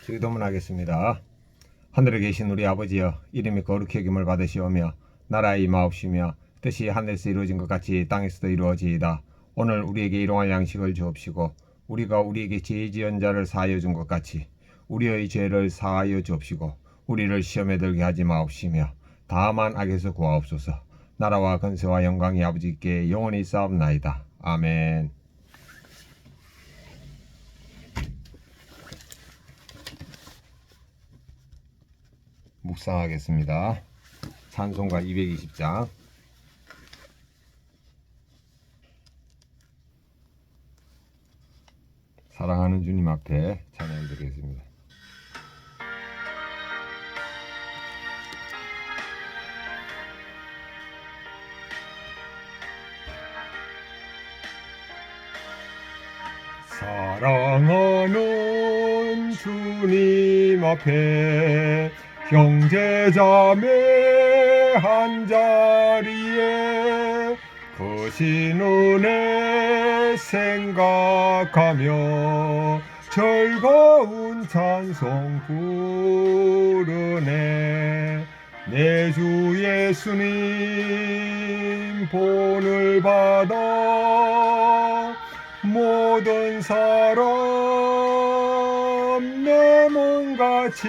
기도문 하겠습니다. 하늘에 계신 우리 아버지여, 이름이 거룩히 여김을 받으시오며 나라의 임하옵시며 뜻이 하늘에서 이루어진 것 같이 땅에서도 이루어지이다. 오늘 우리에게 일용할 양식을 주옵시고 우리가 우리에게 죄 지은 자를 사하여 준 것 같이 우리의 죄를 사하여 주옵시고 우리를 시험에 들게 하지 마옵시며 다만 악에서 구하옵소서. 나라와 권세와 영광이 아버지께 영원히 있사옵나이다. 아멘. 묵상하겠습니다. 찬송가 220장. 사랑하는 주님 앞에 찬양드리겠습니다. 사랑하는 주님 앞에 형제자매 한자리에 크신 은혜 생각하며 즐거운 찬송 부르네. 내 주 예수님 본을 받아 모든 사람 내 몸같이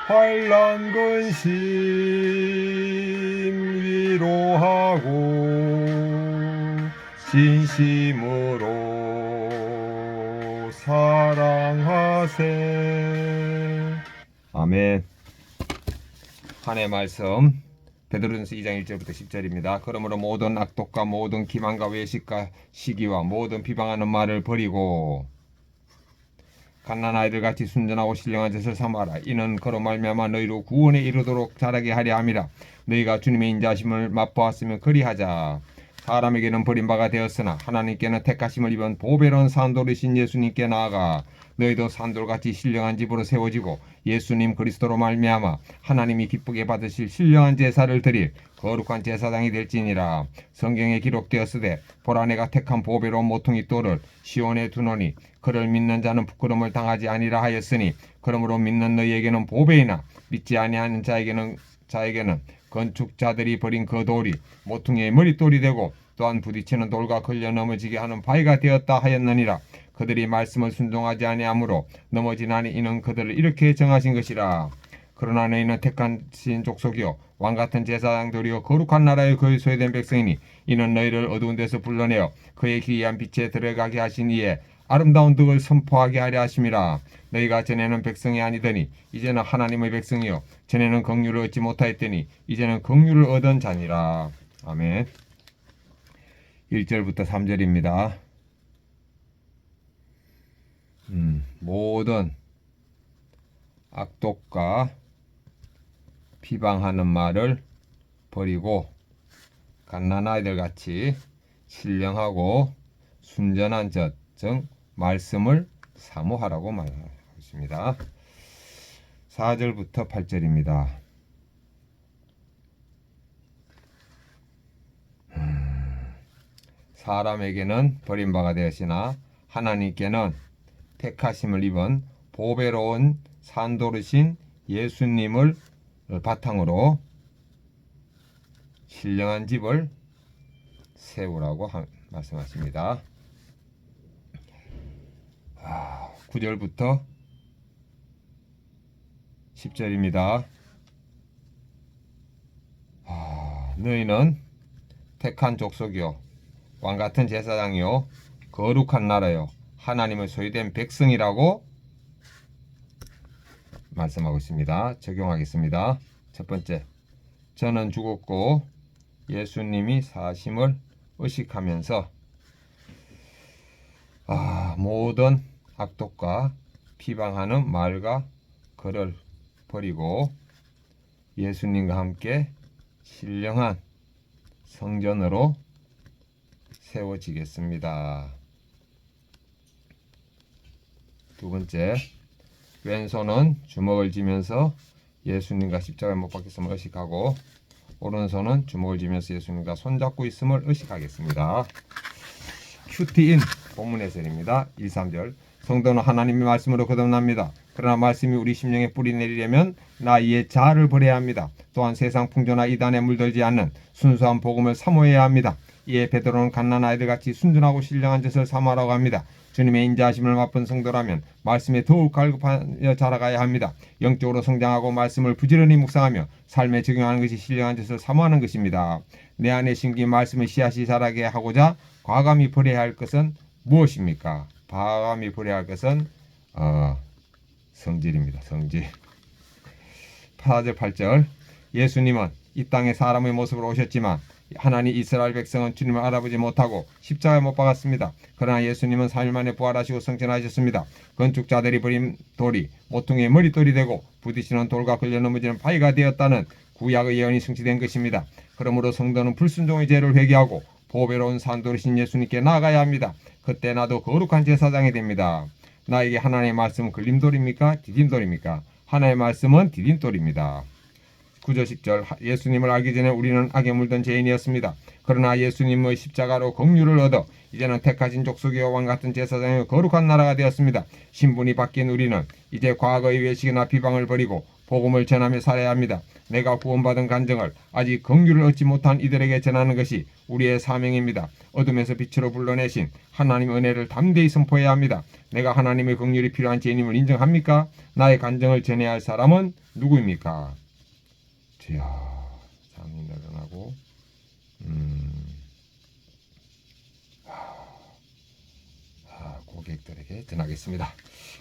환난 근심 위로하고 진심으로 사랑하세. 아멘. 한 해 말씀 베드로전서 2장 1절부터 10절입니다. 그러므로 모든 악독과 모든 기만과 외식과 시기와 모든 비방하는 말을 버리고 갓난 아이들같이 순전하고 신령한 짓을 삼아라. 이는 그로 말미암아 너희로 구원에 이르도록 자라게 하려 함이라. 너희가 주님의 인자하심을 맛보았으면 그리하자. 사람에게는 버림바가 되었으나 하나님께는 택하심을 입은 보배로운 산돌이신 예수님께 나아가 너희도 산돌같이 신령한 집으로 세워지고 예수님 그리스도로 말미암아 하나님이 기쁘게 받으실 신령한 제사를 드릴 거룩한 제사장이 될지니라. 성경에 기록되었으되 보라 내가 택한 보배로운 모퉁이 돌을 시온에 두노니 그를 믿는 자는 부끄러움을 당하지 아니라 하였으니 그러므로 믿는 너희에게는 보배이나 믿지 아니하는 자에게는 건축자들이 버린 그 돌이 모퉁이의 머릿돌이 되고 또한 부딪히는 돌과 걸려 넘어지게 하는 바위가 되었다 하였느니라. 그들이 말씀을 순종하지 아니하므로 넘어지나니 이는 그들을 이렇게 정하신 것이라. 그러나 너희는 택하신 족속이요 왕같은 제사장들이요 거룩한 나라의 그의 소유된 백성이니 이는 너희를 어두운 데서 불러내어 그의 기이한 빛에 들어가게 하신 이에 아름다운 덕을 선포하게 하려 하심이라. 너희가 전에는 백성이 아니더니 이제는 하나님의 백성이요 전에는 긍휼을 얻지 못하였더니 이제는 긍휼을 얻은 자니라. 아멘. 1절부터 3절입니다. 모든 악독과 비방하는 말을 버리고 갓난아이들같이 신령하고 순전한 것, 즉 말씀을 사모하라고 말했습니다. 4절부터 8절입니다. 사람에게는 버림바가 되었으나 하나님께는 택하심을 입은 보배로운 산도르신 예수님을 바탕으로 신령한 집을 세우라고 말씀하십니다. 9절부터 10절입니다. 너희는 택한 족속이요 왕같은 제사장이요 거룩한 나라요 하나님의 소유된 백성이라고 말씀하고 있습니다. 적용하겠습니다. 첫 번째, 저는 죽었고 예수님이 사심을 의식하면서 모든 악독과 비방하는 말과 글을 버리고 예수님과 함께 신령한 성전으로 세워지겠습니다. 두 번째, 왼손은 주먹을 쥐면서 예수님과 십자가에 못 박혔음을 의식하고 오른손은 주먹을 쥐면서 예수님과 손잡고 있음을 의식하겠습니다. 큐티인 본문 해설입니다. 1, 3절 성도는 하나님의 말씀으로 거듭납니다. 그러나 말씀이 우리 심령에 뿌리 내리려면 나이의 자아를 버려야 합니다. 또한 세상 풍조나 이단에 물들지 않는 순수한 복음을 사모해야 합니다. 이에 베드로는 갓난 아이들같이 순전하고 신령한 짓을 사모하라고 합니다. 주님의 인자하심을 맛본 성도라면 말씀에 더욱 갈급하여 자라가야 합니다. 영적으로 성장하고 말씀을 부지런히 묵상하며 삶에 적용하는 것이 신령한 짓을 사모하는 것입니다. 내 안에 심긴 말씀의 씨앗이 자라게 하고자 과감히 버려야 할 것은 무엇입니까? 과감히 버려야 할 것은 성질입니다. 성질. 4절 8절 예수님은 이 땅에 사람의 모습으로 오셨지만 하나님 이스라엘 백성은 주님을 알아보지 못하고 십자가에 못 박았습니다. 그러나 예수님은 3일 만에 부활하시고 승천하셨습니다. 건축자들이 버린 돌이 모퉁이의 머릿돌이 되고 부딪히는 돌과 걸려 넘어지는 바위가 되었다는 구약의 예언이 성취된 것입니다. 그러므로 성도는 불순종의 죄를 회개하고 보배로운 산돌이신 예수님께 나아가야 합니다. 그때 나도 거룩한 제사장이 됩니다. 나에게 하나님의 말씀은 걸림돌입니까? 디딤돌입니까? 하나님의 말씀은 디딤돌입니다. 9절 10절 예수님을 알기 전에 우리는 악에 물든 죄인이었습니다. 그러나 예수님의 십자가로 긍휼을 얻어 이제는 택하신 족속의 왕 같은 제사장의 거룩한 나라가 되었습니다. 신분이 바뀐 우리는 이제 과거의 외식이나 비방을 버리고 복음을 전하며 살아야 합니다. 내가 구원받은 간증을 아직 긍휼을 얻지 못한 이들에게 전하는 것이 우리의 사명입니다. 어둠에서 빛으로 불러내신 하나님의 은혜를 담대히 선포해야 합니다. 내가 하나님의 긍휼이 필요한 죄인임을 인정합니까? 나의 간증을 전해야 할 사람은 누구입니까? 주여, 잠이 늘어나고 고객들에게 전하겠습니다.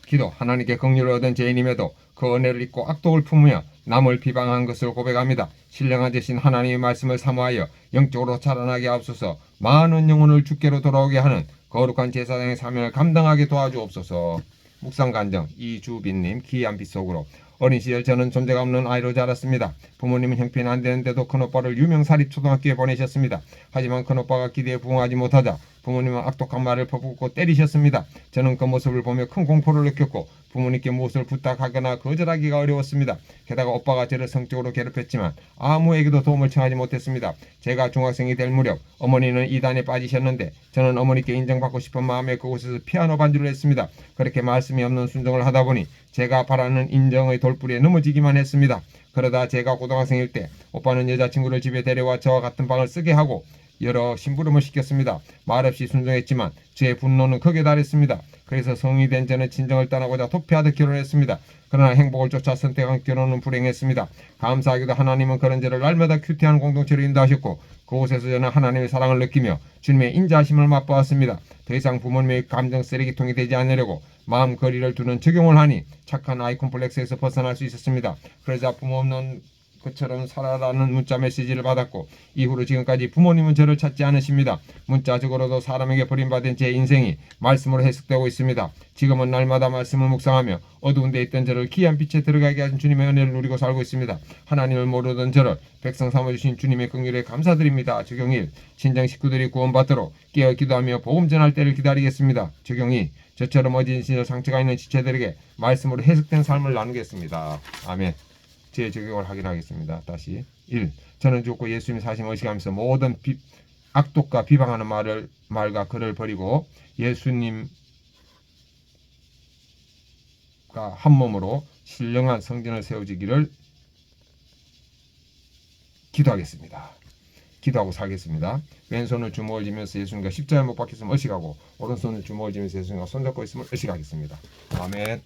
기도. 하나님께 긍휼을 얻은 죄인임에도 그 은혜를 잊고 악독을 품으며 남을 비방한 것을 고백합니다. 신령한 대신 하나님의 말씀을 사모하여 영적으로 자라나게 하옵소서. 많은 영혼을 주께로 돌아오게 하는 거룩한 제사장의 사명을 감당하게 도와주옵소서. 묵상간정 이주빈님. 기이한 빛 속으로. 어린 시절 저는 존재가 없는 아이로 자랐습니다. 부모님은 형편이 안 되는데도 큰오빠를 유명사립초등학교에 보내셨습니다. 하지만 큰오빠가 기대에 부응하지 못하자 부모님은 악독한 말을 퍼붓고 때리셨습니다. 저는 그 모습을 보며 큰 공포를 느꼈고 부모님께 무엇을 부탁하거나 거절하기가 어려웠습니다. 게다가 오빠가 저를 성적으로 괴롭혔지만 아무에게도 도움을 청하지 못했습니다. 제가 중학생이 될 무렵 어머니는 이단에 빠지셨는데 저는 어머니께 인정받고 싶은 마음에 그곳에서 피아노 반주를 했습니다. 그렇게 말씀이 없는 순종을 하다 보니 제가 바라는 인정의 돌부리에 넘어지기만 했습니다. 그러다 제가 고등학생일 때 오빠는 여자친구를 집에 데려와 저와 같은 방을 쓰게 하고 여러 심부름을 시켰습니다. 말없이 순종했지만 제 분노는 극에 달했습니다. 그래서 성인이 된 저는 친정을 떠나고자 도피하듯 결혼했습니다. 그러나 행복을 쫓아 선택한 결혼은 불행했습니다. 감사하게도 하나님은 그런 저를 날마다 큐티한 공동체로 인도하셨고 그곳에서 저는 하나님의 사랑을 느끼며 주님의 인자하심을 맛보았습니다. 더 이상 부모님의 감정 쓰레기통이 되지 않으려고 마음 거리를 두는 적용을 하니 착한 아이 콤플렉스에서 벗어날 수 있었습니다. 그러자 부모 없는 그처럼 살아라는 문자 메시지를 받았고 이후로 지금까지 부모님은 저를 찾지 않으십니다. 문자적으로도 사람에게 버림받은 제 인생이 말씀으로 해석되고 있습니다. 지금은 날마다 말씀을 묵상하며 어두운 데 있던 저를 귀한 빛에 들어가게 하신 주님의 은혜를 누리고 살고 있습니다. 하나님을 모르던 저를 백성 삼아주신 주님의 긍휼에 감사드립니다. 적용 1. 친정 식구들이 구원받도록 깨어 기도하며 복음 전할 때를 기다리겠습니다. 적용 2. 저처럼 어진 신을 상처가 있는 지체들에게 말씀으로 해석된 삶을 나누겠습니다. 아멘. 제 적용을 확인하겠습니다. 다시 1. 저는 죽고 예수님이 사심 의식하면서 모든 악독과 비방하는 말과 글을 버리고 예수님과 한 몸으로 신령한 성전을 세워지기를 기도하겠습니다. 기도하고 살겠습니다. 왼손을 주먹을 쥐면서 예수님과 십자가에 못 박혔음을 의식하고 오른손을 주먹을 쥐면서 예수님과 손잡고 있음을 의식하겠습니다. 아멘.